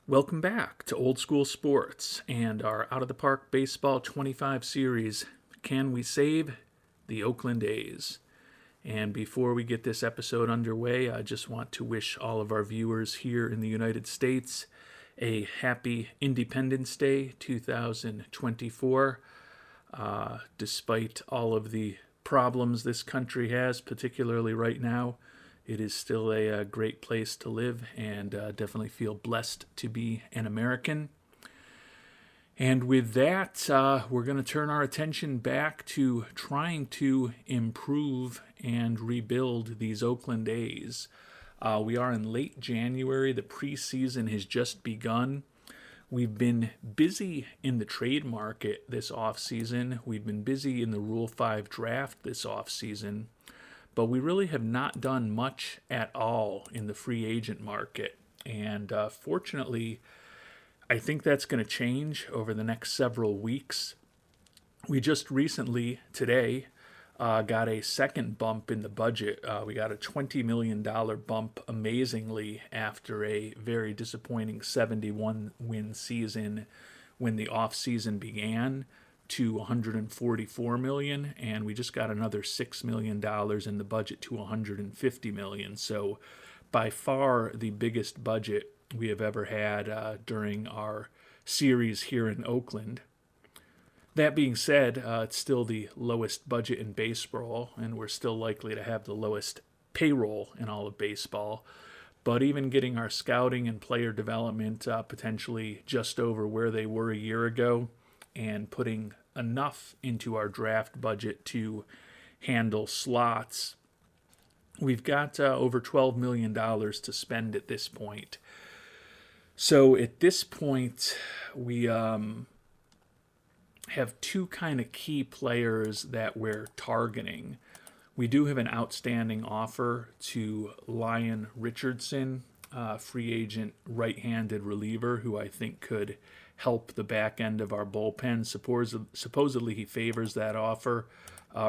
Welcome back to Old School Sports and our Out of the Park Baseball 25 series. Can we save the Oakland A's? And before we get this episode underway, I just want to wish all of our viewers here in the United States a happy Independence Day 2024. Despite all of the problems this country has, particularly right now, it is still a great place to live and definitely feel blessed to be an American. And with that, we're going to turn our attention back to trying to improve and rebuild these Oakland A's. We are in late January. The preseason has just begun. We've been busy in the trade market this offseason. We've been busy in the Rule 5 draft this offseason. But we really have not done much at all in the free agent market. And fortunately, I think that's going to change over the next several weeks. We just recently, today, got a second bump in the budget. We got a $20 million bump, amazingly, after a very disappointing 71-win season when the offseason began, to $144 million, and we just got another $6 million in the budget to $150 million. So by far the biggest budget we have ever had during our series here in Oakland. That being said, it's still the lowest budget in baseball, and we're still likely to have the lowest payroll in all of baseball. But even getting our scouting and player development potentially just over where they were a year ago, and putting enough into our draft budget to handle slots, we've got over $12 million to spend at this point. So at this point, we have two kind of key players that we're targeting. We do have an outstanding offer to Lyon Richardson, free agent right-handed reliever who I think could help the back end of our bullpen. Supposedly he favors that offer.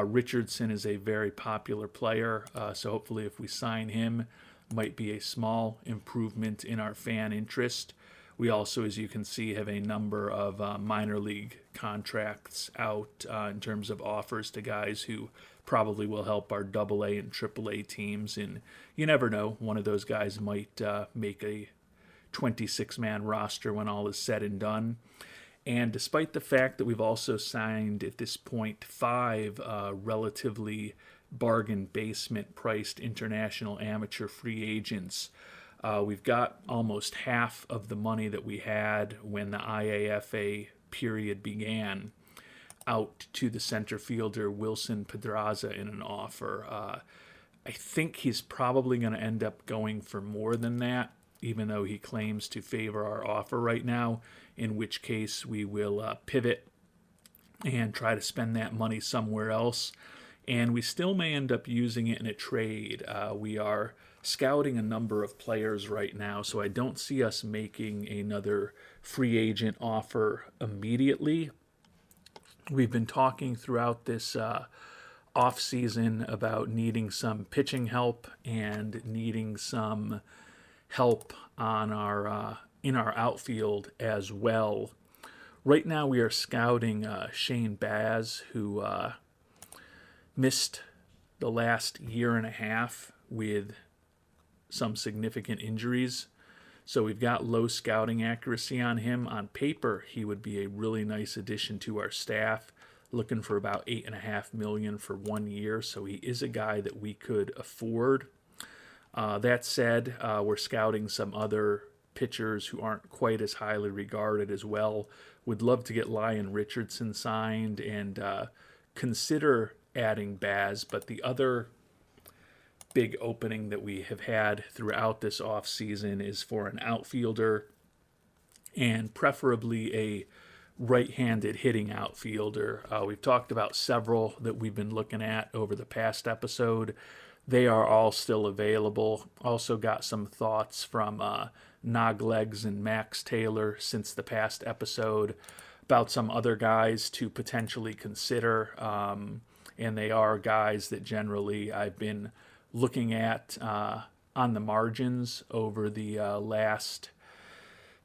Richardson is a very popular player, so hopefully if we sign him, might be a small improvement in our fan interest. We also, as you can see, have a number of minor league contracts out in terms of offers to guys who probably will help our AA and AAA teams. And you never know, one of those guys might make a 26-man roster when all is said and done. And despite the fact that we've also signed at this point 5 relatively bargain basement priced international amateur free agents, we've got almost half of the money that we had when the IAFA period began out to the center fielder Wilson Pedraza in an offer. I think he's probably going to end up going for more than that, even though he claims to favor our offer right now, in which case we will pivot and try to spend that money somewhere else. And we still may end up using it in a trade. We are scouting a number of players right now, so I don't see us making another free agent offer immediately. We've been talking throughout this off-season about needing some pitching help and needing some help on our in our outfield as well. Right now we are scouting Shane Baz, who missed the last year and a half with some significant injuries. So we've got low scouting accuracy on him. On paper, he would be a really nice addition to our staff, looking for about $8.5 million for 1 year. So he is a guy that we could afford. That said, we're scouting some other pitchers who aren't quite as highly regarded as well. Would love to get Lyon Richardson signed and consider adding Baz, but the other big opening that we have had throughout this offseason is for an outfielder, and preferably a right-handed hitting outfielder. We've talked about several that we've been looking at over the past episode. They are all still available. Also got some thoughts from Noglegs and Max Taylor since the past episode about some other guys to potentially consider. And they are guys that generally I've been looking at on the margins over the last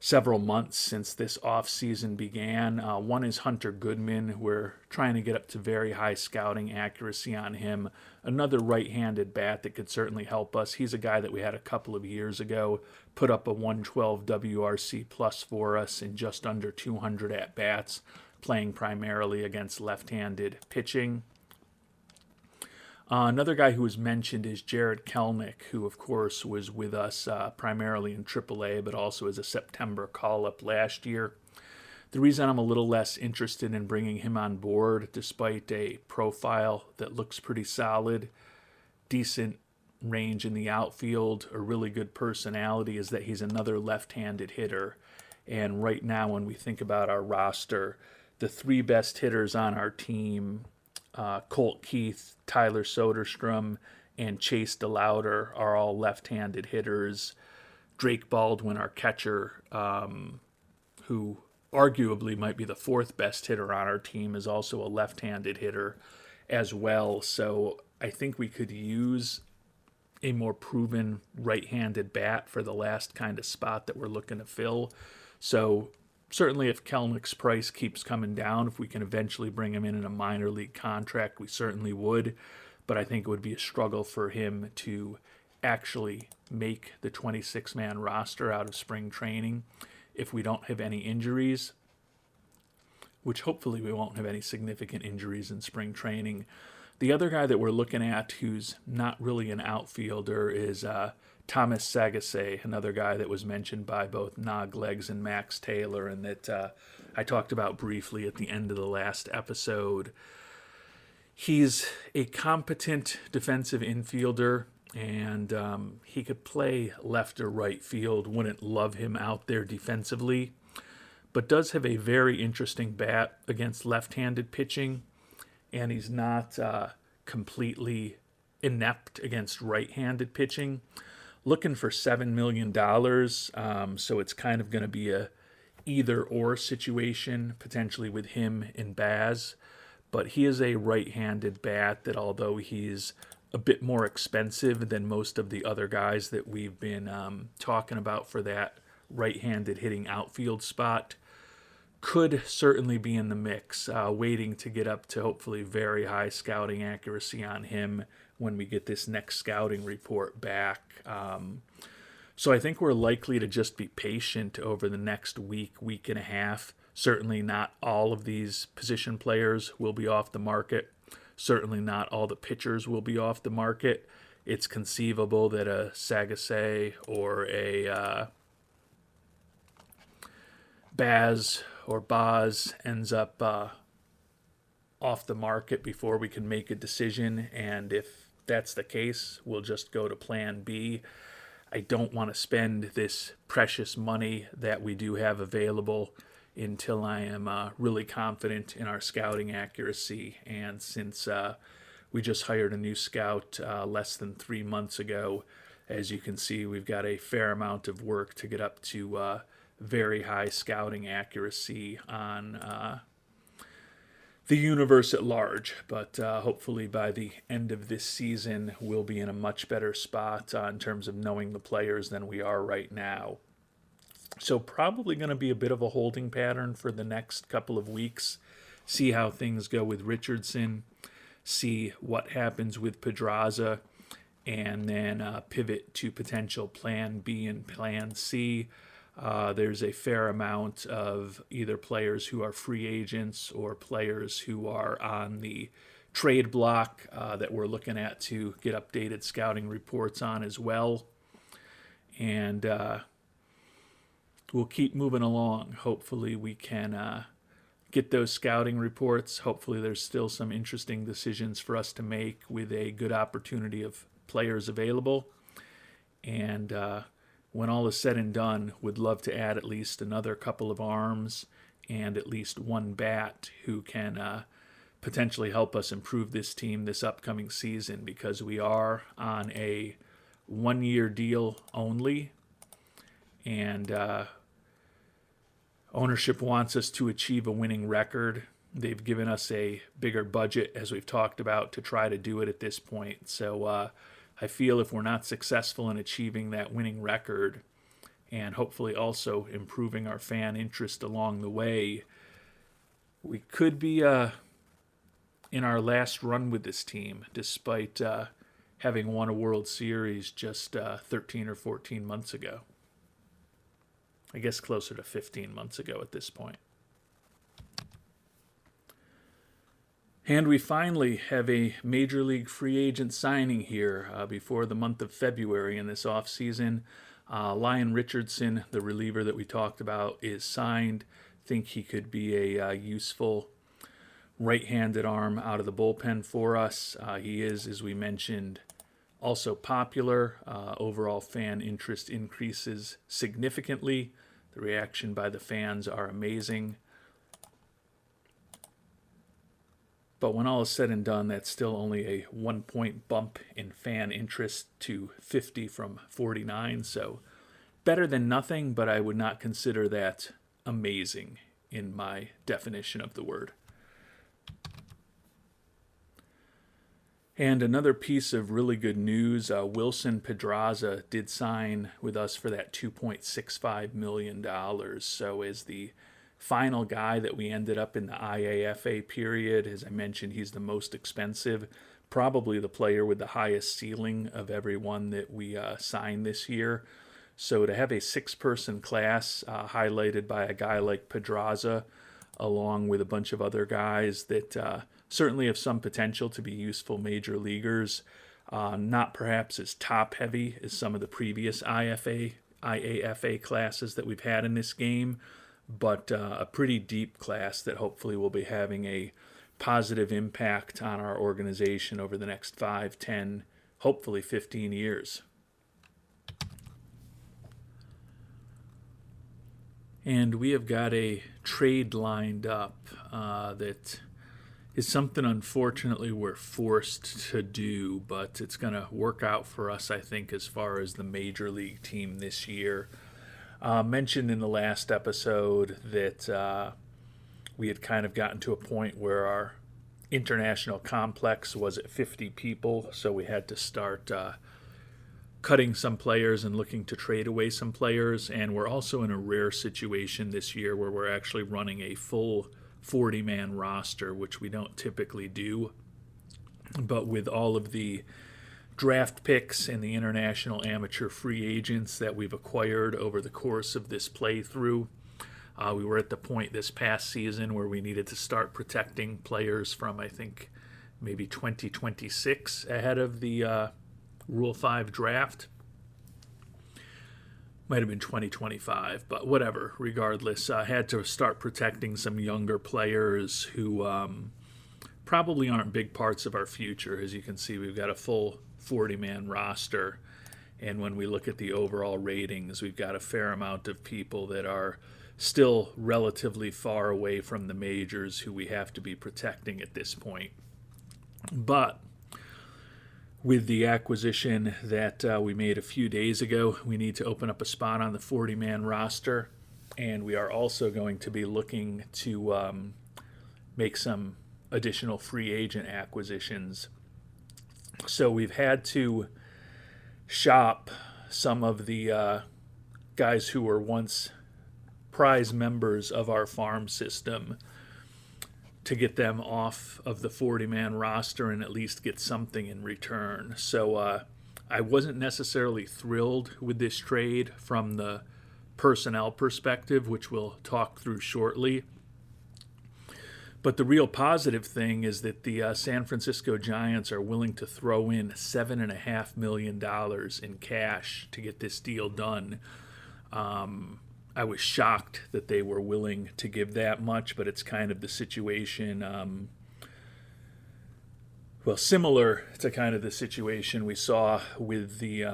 several months since this offseason began. One is Hunter Goodman. We're trying to get up to very high scouting accuracy on him. Another right-handed bat that could certainly help us. He's a guy that we had a couple of years ago, put up a 112 WRC plus for us in just under 200 at-bats, playing primarily against left-handed pitching. Another guy who was mentioned is Jared Kelnick, who, of course, was with us primarily in AAA, but also as a September call-up last year. The reason I'm a little less interested in bringing him on board, despite a profile that looks pretty solid, decent range in the outfield, a really good personality, is that he's another left-handed hitter. And right now, when we think about our roster, the three best hitters on our team, Colt Keith, Tyler Soderstrom, and Chase DeLauder, are all left-handed hitters. Drake Baldwin, our catcher, who arguably might be the fourth best hitter on our team, is also a left-handed hitter as well. So I think we could use a more proven right-handed bat for the last kind of spot that we're looking to fill. So certainly if Kelnick's price keeps coming down, if we can eventually bring him in a minor league contract, we certainly would. But I think it would be a struggle for him to actually make the 26-man roster out of spring training if we don't have any injuries, which hopefully we won't have any significant injuries in spring training. The other guy that we're looking at who's not really an outfielder is Thomas Sagase, another guy that was mentioned by both Nog Legs and Max Taylor, and that I talked about briefly at the end of the last episode. He's a competent defensive infielder, and he could play left or right field. Wouldn't love him out there defensively, but does have a very interesting bat against left-handed pitching, and he's not completely inept against right-handed pitching. Looking for $7 million, so it's kind of going to be a either-or situation, potentially with him and Baz. But he is a right-handed bat that, although he's a bit more expensive than most of the other guys that we've been talking about for that right-handed hitting outfield spot, could certainly be in the mix, waiting to get up to hopefully very high scouting accuracy on him when we get this next scouting report back. So I think we're likely to just be patient over the next week and a half. Certainly not all of these position players will be off the market. Certainly not all the pitchers will be off the market. It's conceivable that a Sagase or a Baz or Boz ends up off the market before we can make a decision, and if that's the case, we'll just go to plan B. I don't want to spend this precious money that we do have available until I am really confident in our scouting accuracy, and since we just hired a new scout less than 3 months ago, as you can see, we've got a fair amount of work to get up to very high scouting accuracy on the universe at large. But hopefully by the end of this season, we'll be in a much better spot in terms of knowing the players than we are right now. So probably going to be a bit of a holding pattern for the next couple of weeks. See how things go with Richardson. See what happens with Pedraza. And then pivot to potential plan B and plan C. There's a fair amount of either players who are free agents or players who are on the trade block that we're looking at to get updated scouting reports on as well. And we'll keep moving along. Hopefully we can get those scouting reports. Hopefully there's still some interesting decisions for us to make with a good opportunity of players available. And when all is said and done, would love to add at least another couple of arms and at least one bat who can potentially help us improve this team this upcoming season, because we are on a one-year deal only, and ownership wants us to achieve a winning record. They've given us a bigger budget, as we've talked about, to try to do it at this point. So I feel if we're not successful in achieving that winning record and hopefully also improving our fan interest along the way, we could be in our last run with this team, despite having won a World Series just 13 or 14 months ago. I guess closer to 15 months ago at this point. And we finally have a Major League free agent signing here before the month of February in this offseason. Lyon Richardson, the reliever that we talked about, is signed. Think he could be a useful right-handed arm out of the bullpen for us. He is, as we mentioned, also popular. Overall fan interest increases significantly. The reaction by the fans are amazing. But when all is said and done, that's still only a 1-point bump in fan interest to 50 from 49. So better than nothing, but I would not consider that amazing in my definition of the word. And another piece of really good news, Wilson Pedraza did sign with us for that $2.65 million. So as the final guy that we ended up in the IAFA period, as I mentioned, he's the most expensive, probably the player with the highest ceiling of everyone that we signed this year. So to have a 6-person class highlighted by a guy like Pedraza, along with a bunch of other guys that certainly have some potential to be useful major leaguers, not perhaps as top-heavy as some of the previous IAFA classes that we've had in this game, but a pretty deep class that hopefully will be having a positive impact on our organization over the next 5, 10, hopefully 15 years. And we have got a trade lined up that is something, unfortunately, we're forced to do, but it's going to work out for us, I think, as far as the major league team this year. Mentioned in the last episode that we had kind of gotten to a point where our international complex was at 50 people, so we had to start cutting some players and looking to trade away some players. And we're also in a rare situation this year where we're actually running a full 40-man roster, which we don't typically do. But with all of the draft picks and the international amateur free agents that we've acquired over the course of this playthrough, we were at the point this past season where we needed to start protecting players from, I think, maybe 2026 ahead of the Rule 5 draft. Might have been 2025, but whatever. Regardless, I had to start protecting some younger players who probably aren't big parts of our future. As you can see, we've got a full 40-man roster, and when we look at the overall ratings, we've got a fair amount of people that are still relatively far away from the majors who we have to be protecting at this point. But with the acquisition that we made a few days ago, we need to open up a spot on the 40-man roster, and we are also going to be looking to make some additional free agent acquisitions. So we've had to shop some of the guys who were once prize members of our farm system to get them off of the 40-man roster and at least get something in return. So I wasn't necessarily thrilled with this trade from the personnel perspective, which we'll talk through shortly. But the real positive thing is that the San Francisco Giants are willing to throw in $7.5 million in cash to get this deal done. I was shocked that they were willing to give that much, but it's kind of the situation, similar to kind of the situation we saw with the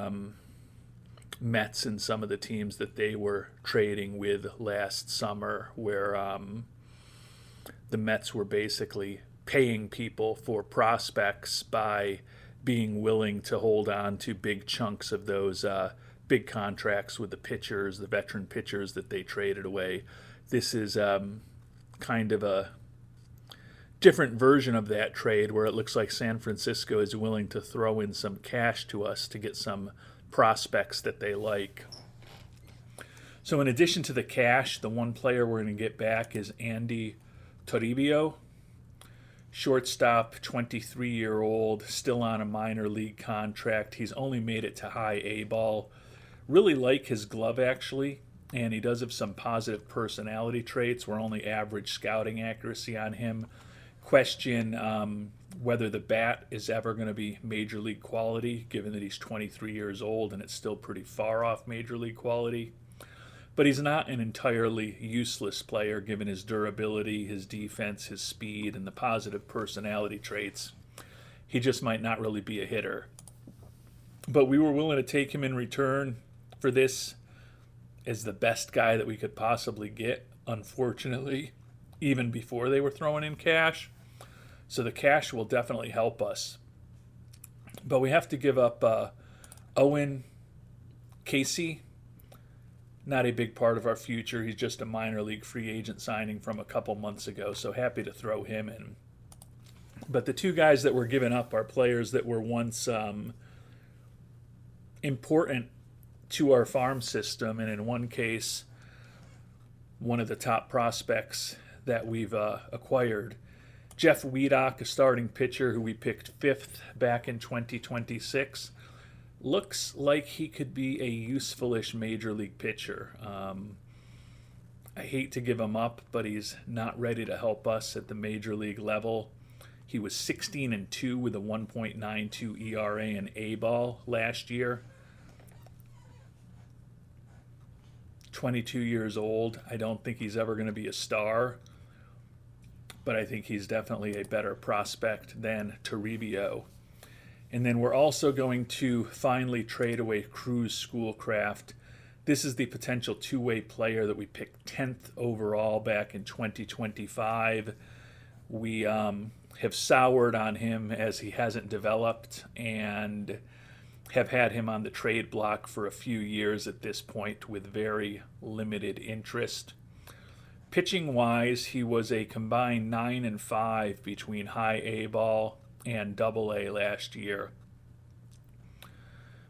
Mets and some of the teams that they were trading with last summer, where the Mets were basically paying people for prospects by being willing to hold on to big chunks of those big contracts with the pitchers, the veteran pitchers that they traded away. This is kind of a different version of that trade where it looks like San Francisco is willing to throw in some cash to us to get some prospects that they like. So in addition to the cash, the one player we're going to get back is Andy Toribio, shortstop, 23-year-old, still on a minor league contract. He's only made it to high A ball. Really like his glove, actually, and he does have some positive personality traits. We're only average scouting accuracy on him. Question whether the bat is ever going to be major league quality, given that he's 23 years old and it's still pretty far off major league quality. But he's not an entirely useless player given his durability, his defense, his speed, and the positive personality traits. He just might not really be a hitter. But we were willing to take him in return for this as the best guy that we could possibly get, unfortunately, even before they were throwing in cash. So the cash will definitely help us. But we have to give up Owen Casey. Not a big part of our future. He's just a minor league free agent signing from a couple months ago, so happy to throw him in. But the two guys that we're giving up are players that were once important to our farm system, and in one case, one of the top prospects that we've acquired. Jeff Wiedock, a starting pitcher who we picked 5th back in 2026. Looks like he could be a useful-ish major league pitcher. I hate to give him up, but he's not ready to help us at the major league level. He was 16-2 with a 1.92 ERA in A-ball last year. 22 years old. I don't think he's ever going to be a star, but I think he's definitely a better prospect than Toribio. And then we're also going to finally trade away Cruz Schoolcraft. This is the potential two-way player that we picked 10th overall back in 2025. We have soured on him as he hasn't developed and have had him on the trade block for a few years at this point with very limited interest. Pitching-wise, he was a combined 9-5 between high A ball and double A last year.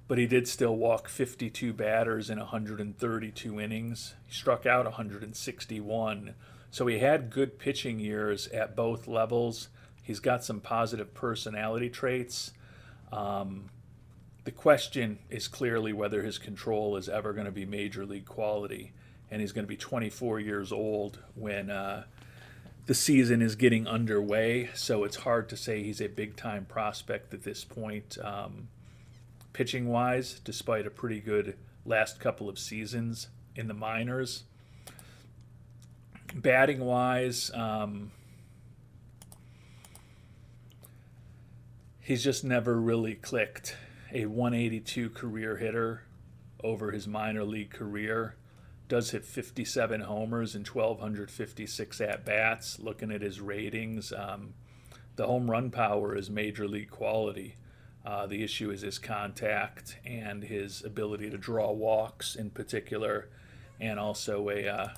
But he did still walk 52 batters in 132 innings. He struck out 161. So he had good pitching years at both levels. He's got some positive personality traits. The question is clearly whether his control is ever going to be major league quality. And he's going to be 24 years old when the season is getting underway, so it's hard to say he's a big-time prospect at this point, pitching-wise, despite a pretty good last couple of seasons in the minors. Batting-wise, he's just never really clicked. A 182 career hitter over his minor league career. Does hit 57 homers and 1,256 at-bats. Looking at his ratings, the home run power is major league quality. The issue is his contact and his ability to draw walks in particular, and also a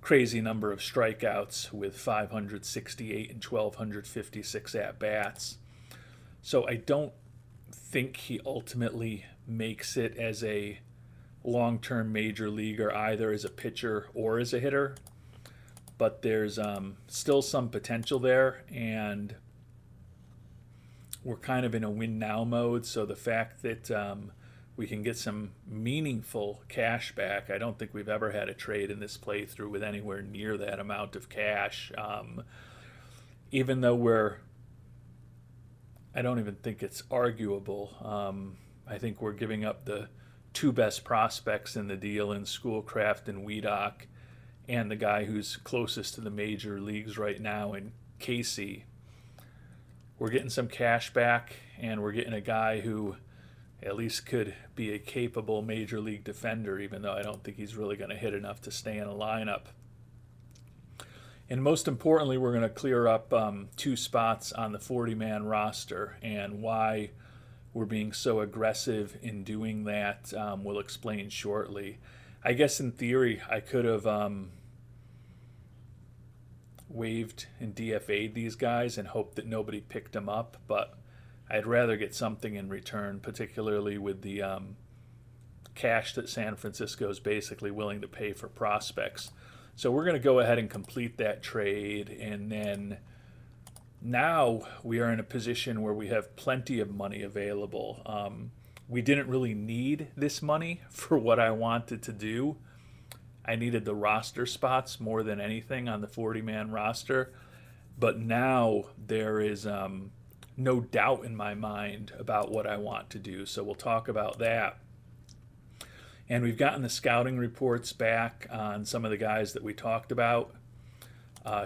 crazy number of strikeouts with 568 and 1,256 at-bats. So I don't think he ultimately makes it as a long-term major leaguer either as a pitcher or as a hitter, but there's still some potential there, and we're kind of in a win now mode. So the fact that we can get some meaningful cash back, I don't think we've ever had a trade in this playthrough with anywhere near that amount of cash. Even though I don't even think it's arguable. I think we're giving up the two best prospects in the deal in Schoolcraft and Wiedock, and the guy who's closest to the major leagues right now in Casey. We're getting some cash back, and we're getting a guy who at least could be a capable major league defender, even though I don't think he's really going to hit enough to stay in a lineup. And most importantly, we're going to clear up 2 spots on the 40-man roster, and why we're being so aggressive in doing that, we'll explain shortly. I guess in theory, I could have waived and DFA'd these guys and hoped that nobody picked them up, but I'd rather get something in return, particularly with the cash that San Francisco is basically willing to pay for prospects. So we're going to go ahead and complete that trade, and then now we are in a position where we have plenty of money available. We didn't really need this money for what I wanted to do. I needed the roster spots more than anything on the 40-man roster. But now there is no doubt in my mind about what I want to do. So we'll talk about that. And we've gotten the scouting reports back on some of the guys that we talked about.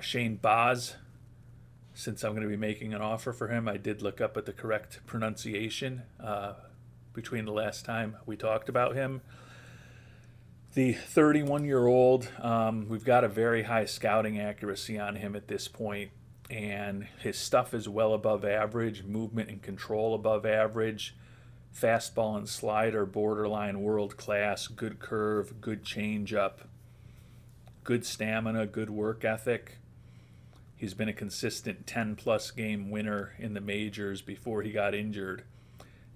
Shane Baz, since I'm going to be making an offer for him, I did look up at the correct pronunciation between the last time we talked about him. The 31-year-old, we've got a very high scouting accuracy on him at this point, and his stuff is well above average, movement and control above average, fastball and slider borderline world class, good curve, good changeup, good stamina, good work ethic. He's been a consistent 10-plus game winner in the majors before he got injured.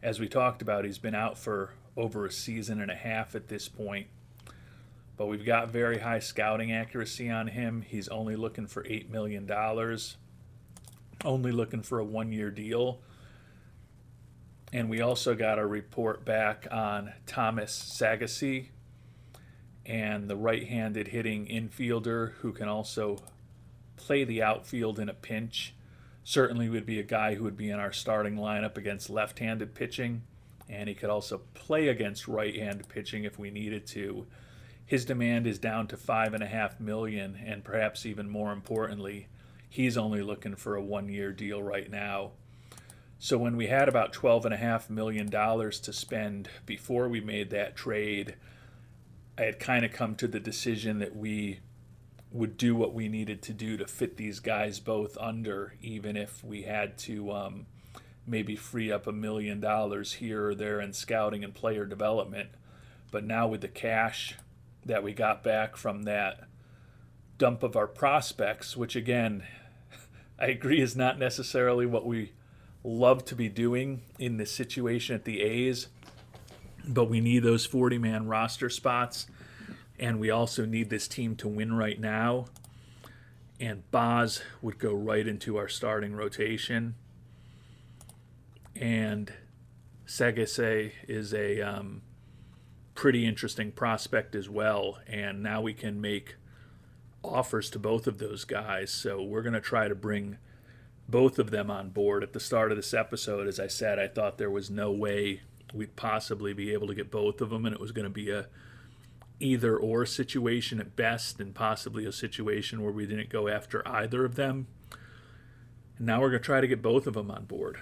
As we talked about, he's been out for over a season and a half at this point. But we've got very high scouting accuracy on him. He's only looking for $8 million, only looking for a one-year deal. And we also got a report back on Thomas Sagassi, and the right-handed hitting infielder who can also play the outfield in a pinch. Certainly would be a guy who would be in our starting lineup against left-handed pitching, and he could also play against right-handed pitching if we needed to. His demand is down to $5.5 million, and perhaps even more importantly, he's only looking for a one-year deal right now. So when we had about $12.5 million to spend before we made that trade, I had kind of come to the decision that we would do what we needed to do to fit these guys both under, even if we had to maybe free up $1 million here or there in scouting and player development. But now with the cash that we got back from that dump of our prospects, which again, I agree is not necessarily what we love to be doing in this situation at the A's, but we need those 40-man roster spots, and we also need this team to win right now. And Baz would go right into our starting rotation. And Sagassi is a pretty interesting prospect as well, and now we can make offers to both of those guys. So we're going to try to bring both of them on board. At the start of this episode, as I said, I thought there was no way we'd possibly be able to get both of them, and it was going to be a either or situation at best, and possibly a situation where we didn't go after either of them. And now we're going to try to get both of them on board.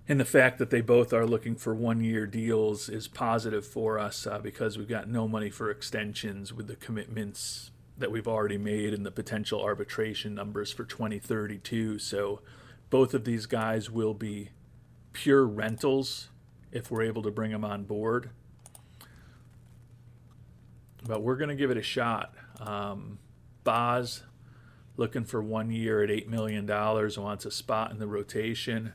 And the fact that they both are looking for one-year deals is positive for us because we've got no money for extensions with the commitments that we've already made and the potential arbitration numbers for 2032. So both of these guys will be pure rentals if we're able to bring them on board. But we're going to give it a shot. Baz, looking for 1 year at $8 million, wants a spot in the rotation.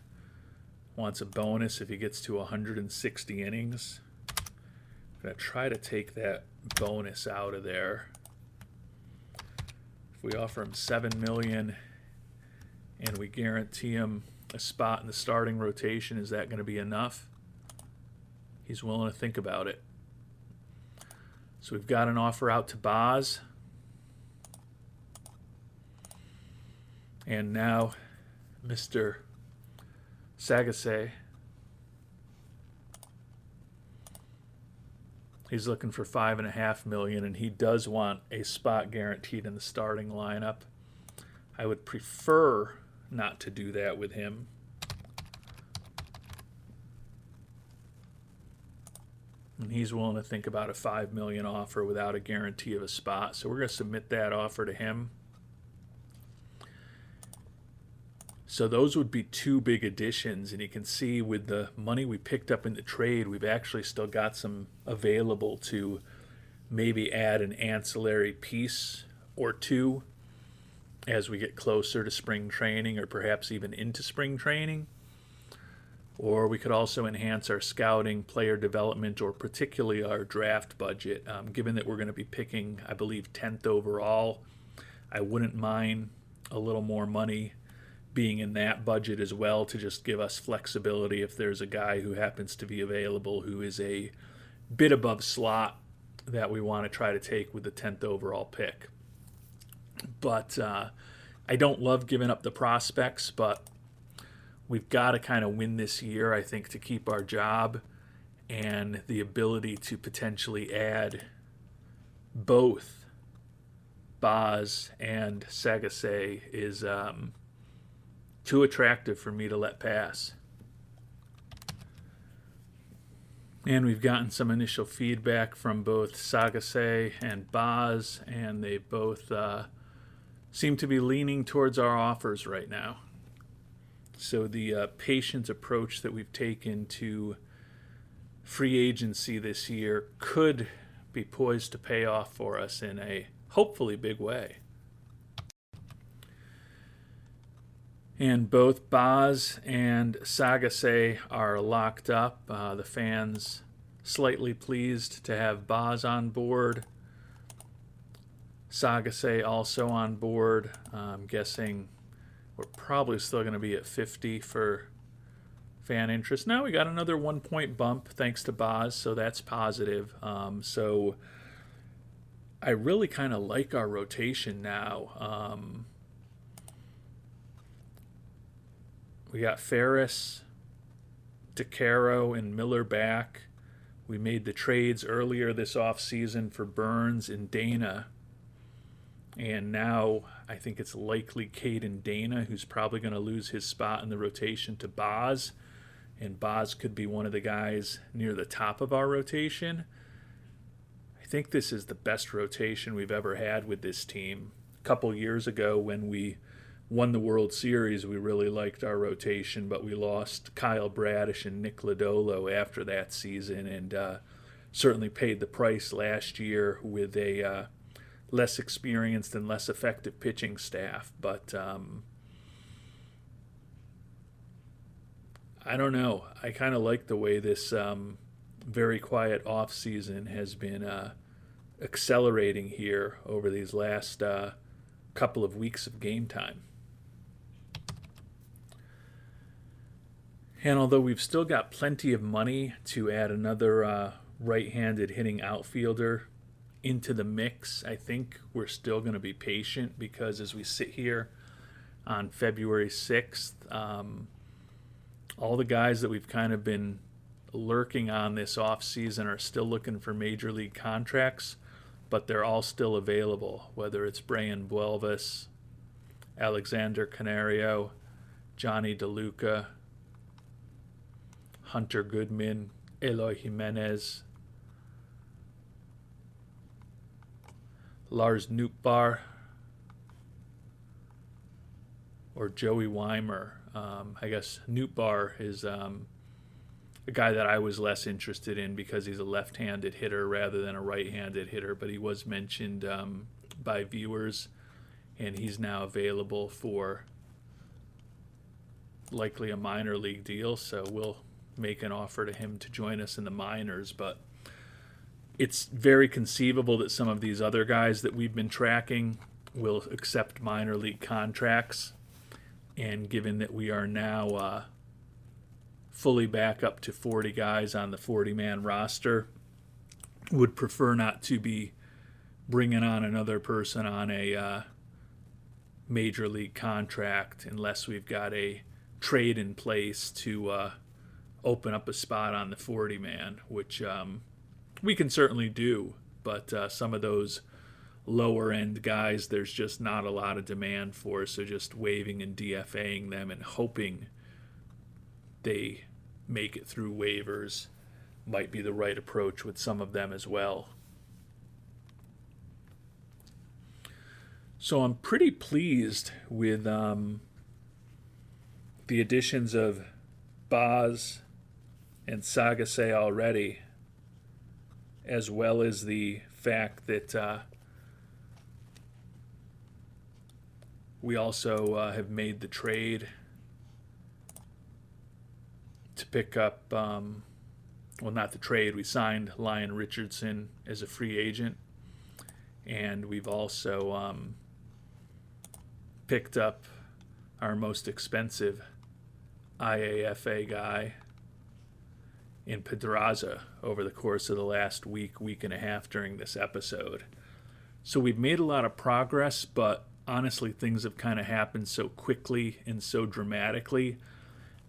Wants a bonus if he gets to 160 innings. I'm going to try to take that bonus out of there. If we offer him $7 million and we guarantee him a spot in the starting rotation, is that going to be enough? He's willing to think about it. So we've got an offer out to Baz. And now Mr. Sagassi, he's looking for $5.5 million, and he does want a spot guaranteed in the starting lineup. I would prefer not to do that with him. And he's willing to think about a $5 million offer without a guarantee of a spot. So we're going to submit that offer to him. So those would be two big additions, and you can see with the money we picked up in the trade, we've actually still got some available to maybe add an ancillary piece or two as we get closer to spring training or perhaps even into spring training. Or we could also enhance our scouting, player development, or particularly our draft budget. Given that we're going to be picking, I believe, 10th overall, I wouldn't mind a little more money being in that budget as well to just give us flexibility if there's a guy who happens to be available who is a bit above slot that we want to try to take with the 10th overall pick. But I don't love giving up the prospects, but we've got to kind of win this year, I think, to keep our job, and the ability to potentially add both Boz and Sagase is too attractive for me to let pass. And we've gotten some initial feedback from both Sagase and Boz, and they both seem to be leaning towards our offers right now. So the patient approach that we've taken to free agency this year could be poised to pay off for us in a hopefully big way. And both Boz and Sagase are locked up. The fans slightly pleased to have Boz on board. Sagase also on board. I'm guessing we're probably still going to be at 50 for fan interest. Now we got another 1 point bump thanks to Boz, so that's positive. So I really kind of like our rotation now. We got Ferris, DeCaro, and Miller back. We made the trades earlier this offseason for Burns and Dana. And now I think it's likely Caden Dana, who's probably going to lose his spot in the rotation to Boz. And Boz could be one of the guys near the top of our rotation. I think this is the best rotation we've ever had with this team. A couple years ago when we won the World Series, we really liked our rotation, but we lost Kyle Bradish and Nick Lodolo after that season, and certainly paid the price last year with a less experienced and less effective pitching staff. But I don't know. I kind of like the way this very quiet off-season has been accelerating here over these last couple of weeks of game time. And although we've still got plenty of money to add another right-handed hitting outfielder into the mix, I think we're still going to be patient, because as we sit here on February 6th, all the guys that we've kind of been lurking on this offseason are still looking for major league contracts, but they're all still available, whether it's Brian Buelvis, Alexander Canario, Johnny DeLuca, Hunter Goodman, Eloy Jimenez, Lars Nootbaar, or Joey Weimer. I guess Nootbaar is a guy that I was less interested in because he's a left-handed hitter rather than a right-handed hitter, but he was mentioned by viewers, and he's now available for likely a minor league deal, so we'll make an offer to him to join us in the minors. But it's very conceivable that some of these other guys that we've been tracking will accept minor league contracts, and given that we are now fully back up to 40 guys on the 40-man roster, would prefer not to be bringing on another person on a major league contract unless we've got a trade in place to open up a spot on the 40-man, which we can certainly do, but some of those lower-end guys, there's just not a lot of demand for, so just waiving and DFAing them and hoping they make it through waivers might be the right approach with some of them as well. So I'm pretty pleased with the additions of Boz and Sagase already, as well as the fact that we also have made the trade to pick up, not the trade, we signed Lyon Richardson as a free agent. And we've also picked up our most expensive IAFA guy in Pedraza over the course of the last week and a half during this episode. So we've made a lot of progress, but honestly, things have kind of happened so quickly and so dramatically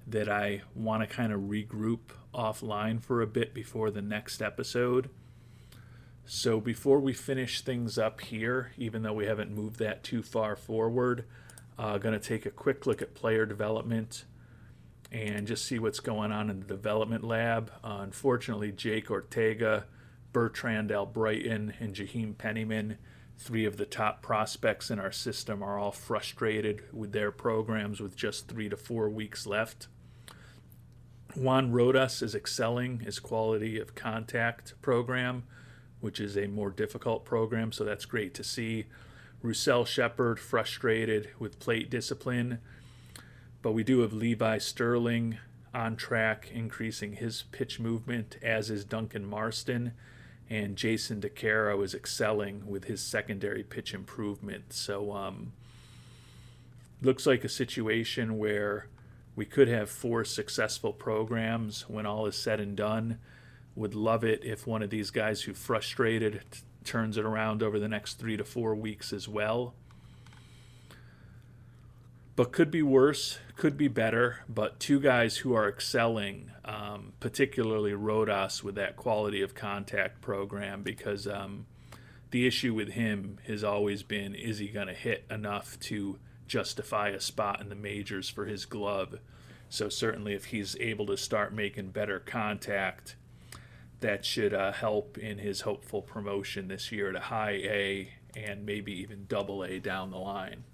that I want to kind of regroup offline for a bit before the next episode. So before we finish things up here, even though we haven't moved that too far forward, going to take a quick look at player development and just see what's going on in the development lab. Unfortunately, Jake Ortega, Bertrand Albrighton, and Jaheim Pennyman, 3 of the top prospects in our system, are all frustrated with their programs with just 3 to 4 weeks left. Juan Rodas is excelling his quality of contact program, which is a more difficult program, so that's great to see. Roussel Shepard frustrated with plate discipline, but we do have Levi Sterling on track, increasing his pitch movement, as is Duncan Marston, and Jason DeCaro is excelling with his secondary pitch improvement. So looks like a situation where we could have 4 successful programs when all is said and done. Would love it if one of these guys who frustrated turns it around over the next 3 to 4 weeks as well. But could be worse, could be better. But 2 guys who are excelling, particularly Rodas with that quality of contact program, because the issue with him has always been, is he going to hit enough to justify a spot in the majors for his glove? So certainly if he's able to start making better contact, that should help in his hopeful promotion this year to high A and maybe even double A down the line.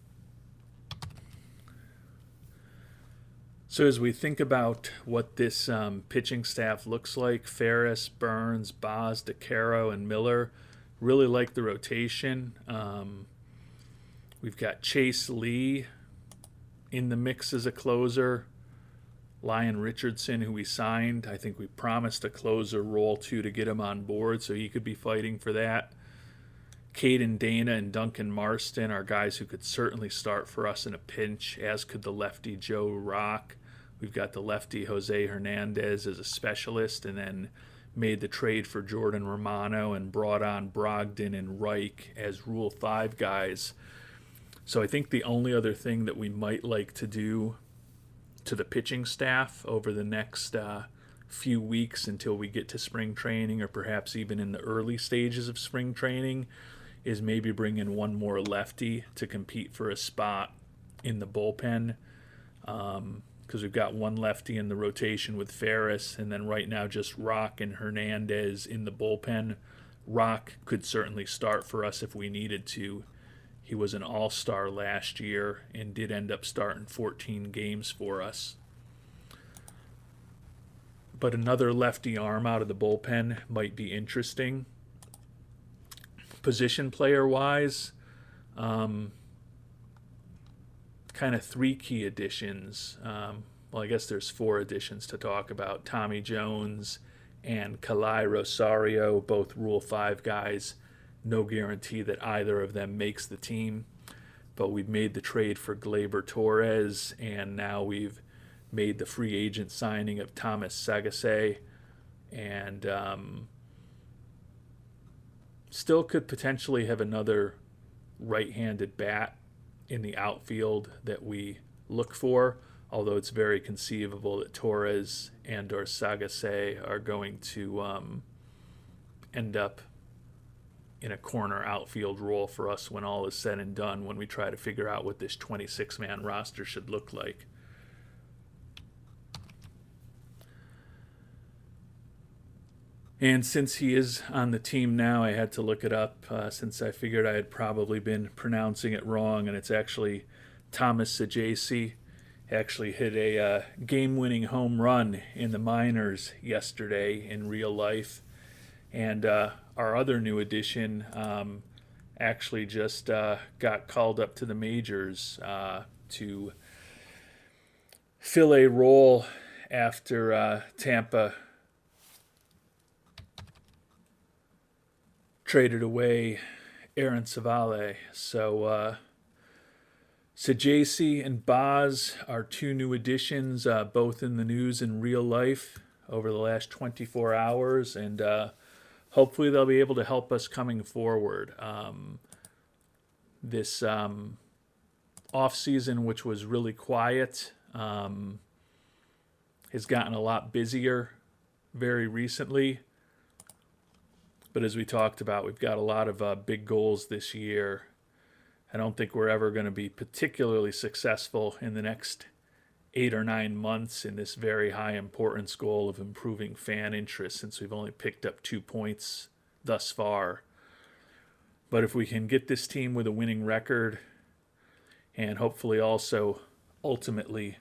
So as we think about what this pitching staff looks like, Ferris, Burns, Boz, DeCaro, and Miller, really like the rotation. We've got Chase Lee in the mix as a closer. Lyon Richardson, who we signed, I think we promised a closer role to get him on board, so he could be fighting for that. Caden Dana and Duncan Marston are guys who could certainly start for us in a pinch, as could the lefty Joe Rock. We've got the lefty Jose Hernandez as a specialist, and then made the trade for Jordan Romano and brought on Brogdon and Reich as Rule 5 guys. So I think the only other thing that we might like to do to the pitching staff over the next few weeks until we get to spring training, or perhaps even in the early stages of spring training, is maybe bring in one more lefty to compete for a spot in the bullpen, because we've got one lefty in the rotation with Ferris, and then right now just Rock and Hernandez in the bullpen. Rock could certainly start for us if we needed to. He was an all-star last year and did end up starting 14 games for us. But another lefty arm out of the bullpen might be interesting. Position player-wise, kind of 3 key additions. Well, I guess there's 4 additions to talk about. Tommy Jones and Kalai Rosario, both Rule 5 guys. No guarantee that either of them makes the team, but we've made the trade for Gleyber Torres, and now we've made the free agent signing of Thomas Sagase, and still could potentially have another right-handed bat in the outfield that we look for, although it's very conceivable that Torres and or Sagase are going to end up in a corner outfield role for us when all is said and done, when we try to figure out what this 26-man roster should look like. And since he is on the team now, I had to look it up since I figured I had probably been pronouncing it wrong, and it's actually Thomas Sagase. He actually hit a game-winning home run in the minors yesterday in real life. And our other new addition actually just got called up to the majors to fill a role after Tampa traded away Aaron Savale. So Sajasi and Boz are two new additions, both in the news in real life over the last 24 hours, and hopefully they'll be able to help us coming forward. This off-season, which was really quiet, has gotten a lot busier very recently. But as we talked about, we've got a lot of big goals this year. I don't think we're ever going to be particularly successful in the next 8 or 9 months in this very high importance goal of improving fan interest, since we've only picked up 2 points thus far. But if we can get this team with a winning record and hopefully also ultimately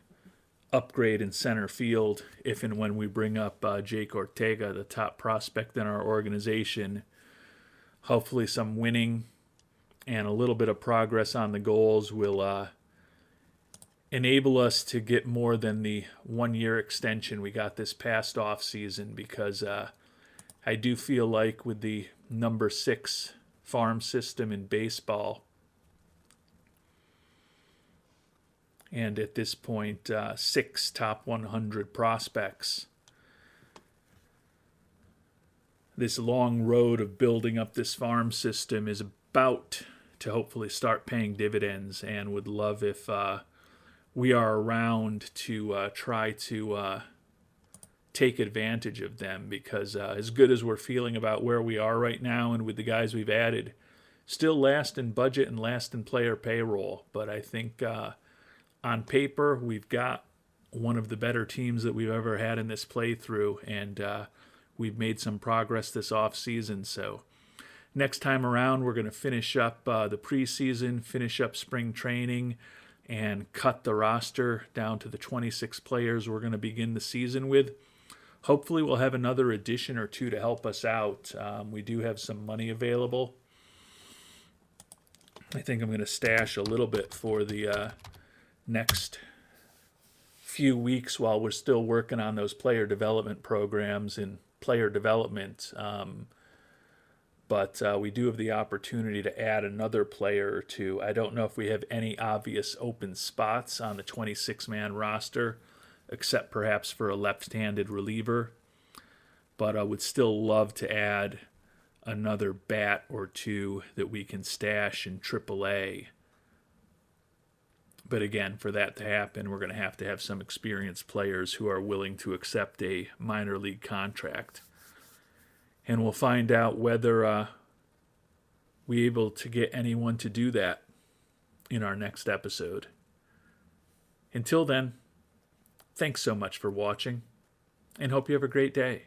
upgrade in center field if and when we bring up Jake Ortega, the top prospect in our organization, hopefully some winning and a little bit of progress on the goals will enable us to get more than the 1-year extension we got this past offseason, because I do feel like with the number 6 farm system in baseball, and at this point 6 top 100 prospects, this long road of building up this farm system is about to hopefully start paying dividends, and would love if we are around to try to take advantage of them, because as good as we're feeling about where we are right now and with the guys we've added, still last in budget and last in player payroll. But I think on paper, we've got one of the better teams that we've ever had in this playthrough, and we've made some progress this offseason. So next time around, we're going to finish up the preseason, finish up spring training, and cut the roster down to the 26 players we're going to begin the season with. Hopefully we'll have another addition or two to help us out. We do have some money available. I think I'm going to stash a little bit for the next few weeks while we're still working on those player development programs and player development. But we do have the opportunity to add another player or two. I don't know if we have any obvious open spots on the 26-man roster, except perhaps for a left-handed reliever. But I would still love to add another bat or two that we can stash in AAA. But again, for that to happen, we're going to have some experienced players who are willing to accept a minor league contract. And we'll find out whether we're able to get anyone to do that in our next episode. Until then, thanks so much for watching, and hope you have a great day.